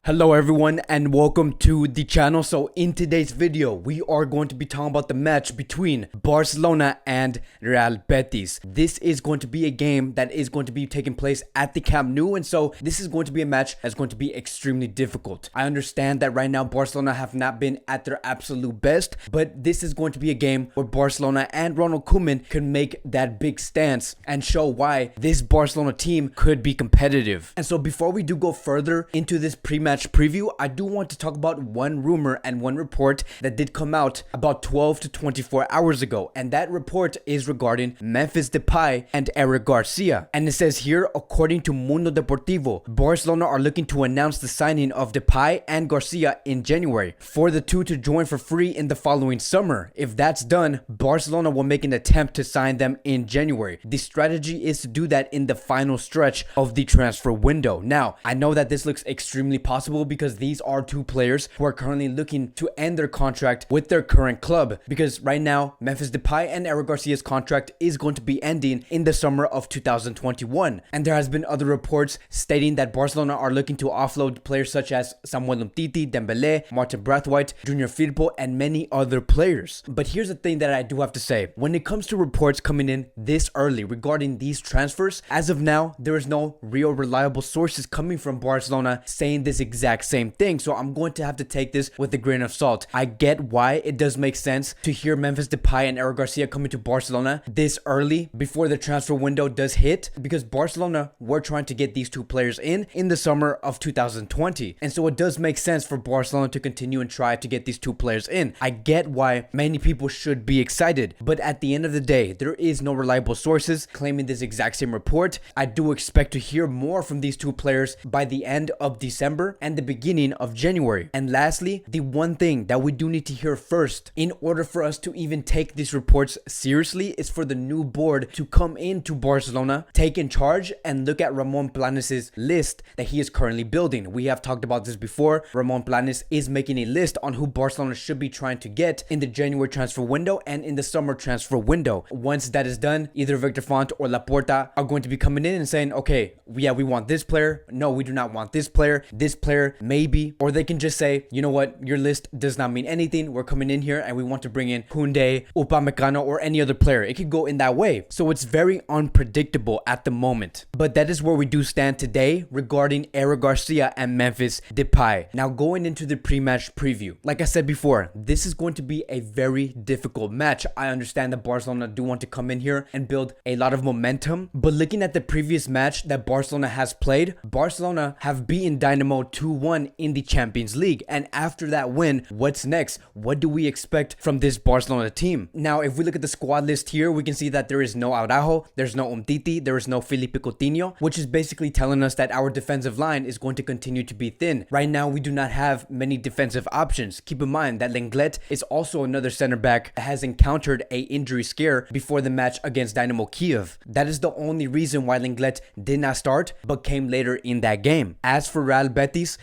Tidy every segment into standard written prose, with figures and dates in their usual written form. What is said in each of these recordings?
Hello everyone and welcome to the channel. So in today's video we are going to be talking about the match between Barcelona and Real Betis. This is going to be a game that is going to be taking place at the Camp Nou, and so this is going to be a match that's going to be extremely difficult. I understand that right now Barcelona have not been at their absolute best, but this is going to be a game where Barcelona and Ronald can make that big stance and show why this Barcelona team could be competitive. And so before we do go further into this pre-match preview, I do want to talk about one rumor and one report that did come out about 12 to 24 hours ago, and that report is regarding Memphis Depay and Eric Garcia. And it says here, according to Mundo Deportivo, Barcelona are looking to announce the signing of Depay and Garcia in January for the two to join for free in the following summer. If that's done, Barcelona will make an attempt to sign them in January. The strategy is to do that in the final stretch of the transfer window. Now, I know that this looks extremely possible because these are two players who are currently looking to end their contract with their current club, because right now Memphis Depay and Eric Garcia's contract is going to be ending in the summer of 2021, and there has been other reports stating that Barcelona are looking to offload players such as Samuel Umtiti, Dembele, Martin Braithwaite, Junior Firpo, and many other players. But here's the thing that I do have to say: when it comes to reports coming in this early regarding these transfers, as of now there is no real reliable sources coming from Barcelona saying this exact same thing, so I'm going to have to take this with a grain of salt. I get why it does make sense to hear Memphis Depay and Eric Garcia coming to Barcelona this early before the transfer window does hit, because Barcelona were trying to get these two players in the summer of 2020, and so it does make sense for Barcelona to continue and try to get these two players in. I get why many people should be excited, but at the end of the day there is no reliable sources claiming this exact same report. I do expect to hear more from these two players by the end of December and the beginning of January. And lastly, the one thing that we do need to hear first in order for us to even take these reports seriously is for the new board to come into Barcelona, take in charge, and look at Ramon Planes' list that he is currently building. We have talked about this before. Ramon Planes is making a list on who Barcelona should be trying to get in the January transfer window and in the summer transfer window. Once that is done, either Victor Font or Laporta are going to be coming in and saying, okay, yeah, we want this player. No, we do not want this player. This player, maybe. Or they can just say, you know what, your list does not mean anything. We're coming in here and we want to bring in Koundé, Upamecano, or any other player. It could go in that way. So it's very unpredictable at the moment. But that is where we do stand today regarding Eric Garcia and Memphis Depay. Now, going into the pre-match preview, like I said before, this is going to be a very difficult match. I understand that Barcelona do want to come in here and build a lot of momentum, but looking at the previous match that Barcelona has played, Barcelona have beaten Dynamo 2-1 in the Champions League, and after that win, what's next? What do we expect from this Barcelona team? Now, if we look at the squad list here, we can see that there is no Araujo, there's no Umtiti, there is no Felipe Coutinho, which is basically telling us that our defensive line is going to continue to be thin. Right now, we do not have many defensive options. Keep in mind that Lenglet is also another center back that has encountered a injury scare before the match against Dynamo Kiev. That is the only reason why Lenglet did not start, but came later in that game. As for Real Betis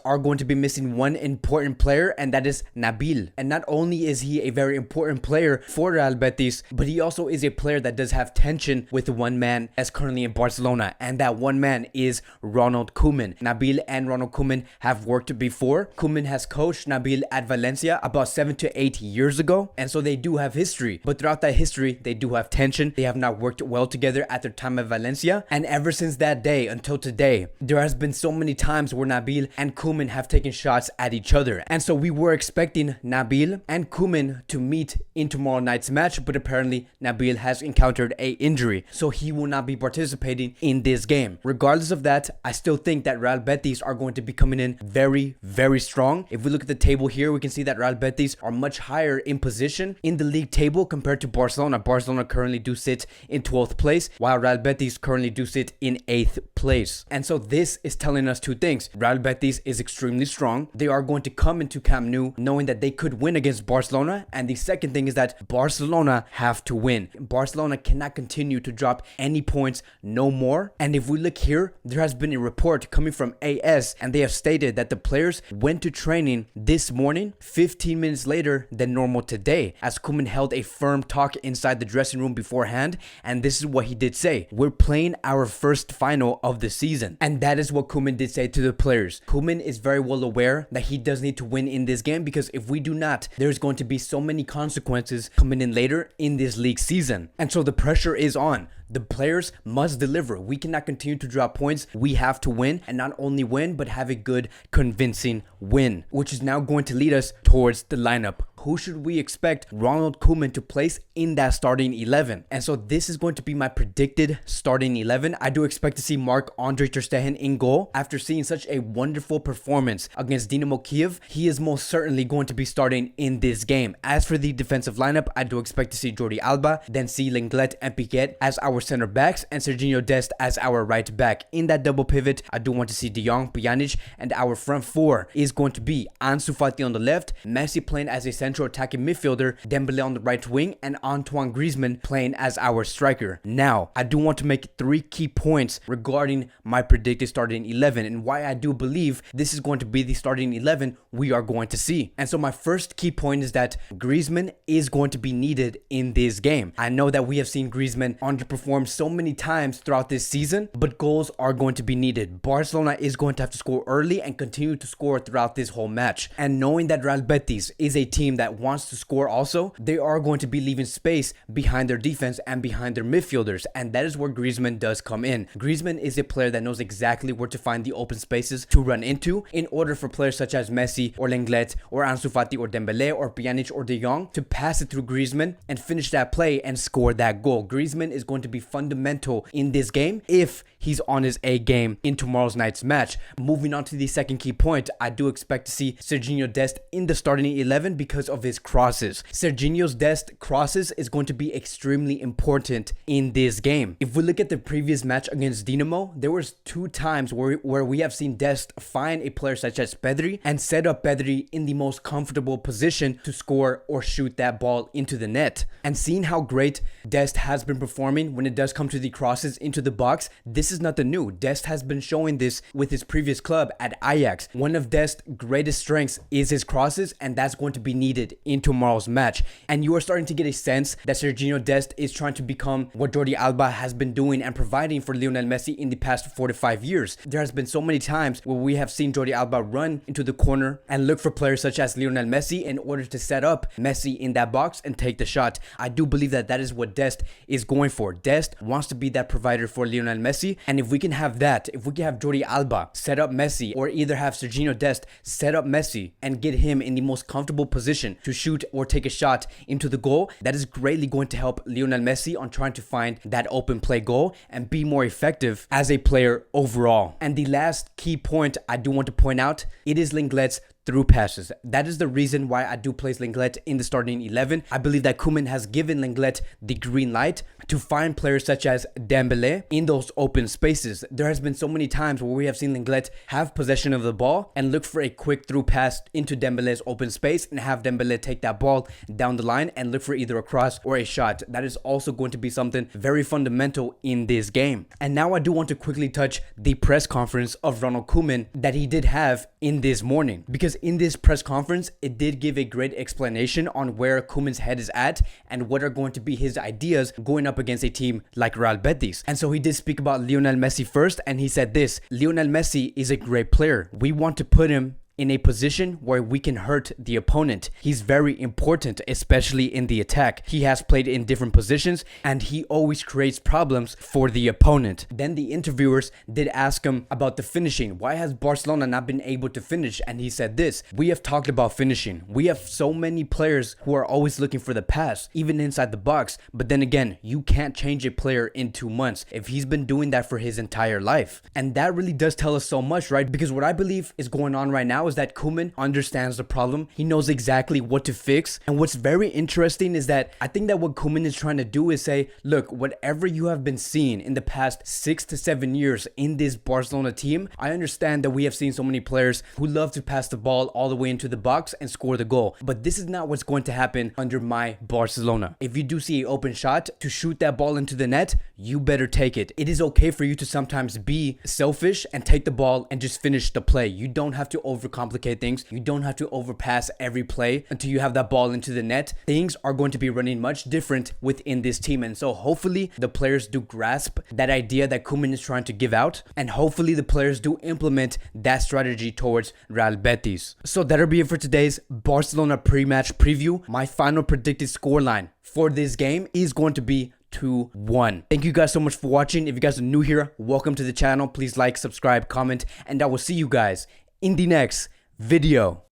are going to be missing one important player, and that is Nabil. And not only is he a very important player for Real Betis, but he also is a player that does have tension with one man that's currently in Barcelona, and that one man is Ronald Koeman. Nabil and Ronald Koeman have worked before. Koeman has coached Nabil at Valencia about 7 to 8 years ago, and so they do have history, but throughout that history they do have tension. They have not worked well together at their time at Valencia, and ever since that day until today, there has been so many times where Nabil and Koeman have taken shots at each other. And so we were expecting Nabil and Koeman to meet in tomorrow night's match, but apparently Nabil has encountered a injury, so he will not be participating in this game. Regardless of that, I still think that Real Betis are going to be coming in very, very strong. If we look at the table here, we can see that Real Betis are much higher in position in the league table compared to Barcelona. Barcelona currently do sit in 12th place, while Real Betis currently do sit in 8th place. And so this is telling us two things. Real Betis is extremely strong. They are going to come into Camp Nou knowing that they could win against Barcelona. And the second thing is that Barcelona have to win. Barcelona cannot continue to drop any points no more. And if we look here, there has been a report coming from AS, and they have stated that the players went to training this morning 15 minutes later than normal today, as Koeman held a firm talk inside the dressing room beforehand. And this is what he did say: we're playing our first final of the season. And that is what Koeman did say to the players players. Koeman is very well aware that he does need to win in this game, because if we do not, there's going to be so many consequences coming in later in this league season. And so the pressure is on. The players must deliver. We cannot continue to drop points. We have to win, and not only win, but have a good, convincing win, which is now going to lead us towards the lineup. Who should we expect Ronald Koeman to place in that starting 11? And so this is going to be my predicted starting 11. I do expect to see Marc-Andre ter Stegen in goal. After seeing such a wonderful performance against Dynamo Kiev, he is most certainly going to be starting in this game. As for the defensive lineup, I do expect to see Jordi Alba, then see Lenglet and Piquet as our center backs, and Serginho Dest as our right back. In that double pivot, I do want to see De Jong, Pjanic, and our front four is going to be Ansu Fati on the left, Messi playing as a central attacking midfielder, Dembele on the right wing, and Antoine Griezmann playing as our striker. Now, I do want to make 3 key points regarding my predicted starting 11 and why I do believe this is going to be the starting 11 we are going to see. And so my first key point is that Griezmann is going to be needed in this game. I know that we have seen Griezmann underperform so many times throughout this season, but goals are going to be needed. Barcelona is going to have to score early and continue to score throughout this whole match. And knowing that Real Betis is a team that wants to score also, they are going to be leaving space behind their defense and behind their midfielders, and that is where Griezmann does come in. Griezmann is a player that knows exactly where to find the open spaces to run into in order for players such as Messi or Lenglet or Ansu Fati or Dembele or Pjanic or De Jong to pass it through Griezmann and finish that play and score that goal. Griezmann is going to be fundamental in this game if he's on his A game in tomorrow's night's match. Moving on to the second key point, I do expect to see Serginho Dest in the starting 11 because of his crosses. Serginho Dest crosses is going to be extremely important in this game. If we look at the previous match against Dynamo, there was 2 times where we have seen Dest find a player such as Pedri and set up Pedri in the most comfortable position to score or shoot that ball into the net. And seeing how great Dest has been performing when it does come to the crosses into the box, this is nothing new. Dest has been showing this with his previous club at Ajax. One of Dest's greatest strengths is his crosses, and that's going to be needed in tomorrow's match. And you are starting to get a sense that Serginho Dest is trying to become what Jordi Alba has been doing and providing for Lionel Messi in the past 4 to 5 years. There has been so many times where we have seen Jordi Alba run into the corner and look for players such as Lionel Messi in order to set up Messi in that box and take the shot. I do believe that that is what Dest is going for. Dest wants to be that provider for Lionel Messi, and if we can have that, if we can have Jordi Alba set up Messi, or either have Serginho Dest set up Messi and get him in the most comfortable position to shoot or take a shot into the goal, that is greatly going to help Lionel Messi on trying to find that open play goal and be more effective as a player overall. And the last key point I do want to point out, it is Lenglet's through passes. That is the reason why I do place Lenglet in the starting 11. I believe that Koeman has given Lenglet the green light to find players such as Dembele in those open spaces. There has been so many times where we have seen Lenglet have possession of the ball and look for a quick through pass into Dembele's open space and have Dembele take that ball down the line and look for either a cross or a shot. That is also going to be something very fundamental in this game. And now I do want to quickly touch the press conference of Ronald Koeman that he did have in this morning, because in this press conference, it did give a great explanation on where Koeman's head is at and what are going to be his ideas going up against a team like Real Betis. And so he did speak about Lionel Messi first, and he said this: Lionel Messi is a great player. We want to put him in a position where we can hurt the opponent. He's very important, especially in the attack. He has played in different positions and he always creates problems for the opponent. Then the interviewers did ask him about the finishing. Why has Barcelona not been able to finish? And he said this: we have talked about finishing. We have so many players who are always looking for the pass, even inside the box. But then again, you can't change a player in 2 months if he's been doing that for his entire life. And that really does tell us so much, right? Because what I believe is going on right now is that Koeman understands the problem. He knows exactly what to fix. And what's very interesting is that I think that what Koeman is trying to do is say, look, whatever you have been seeing in the past 6 to 7 years in this Barcelona team, I understand that we have seen so many players who love to pass the ball all the way into the box and score the goal. But this is not what's going to happen under my Barcelona. If you do see an open shot to shoot that ball into the net, you better take it. It is okay for you to sometimes be selfish and take the ball and just finish the play. You don't have to overcome overcomplicate things. You don't have to overpass every play until you have that ball into the net. Things are going to be running much different within this team. And so hopefully the players do grasp that idea that Koeman is trying to give out. And hopefully the players do implement that strategy towards Real Betis. So that'll be it for today's Barcelona pre-match preview. My final predicted scoreline for this game is going to be 2-1. Thank you guys so much for watching. If you guys are new here, welcome to the channel. Please like, subscribe, comment, and I will see you guys in the next video.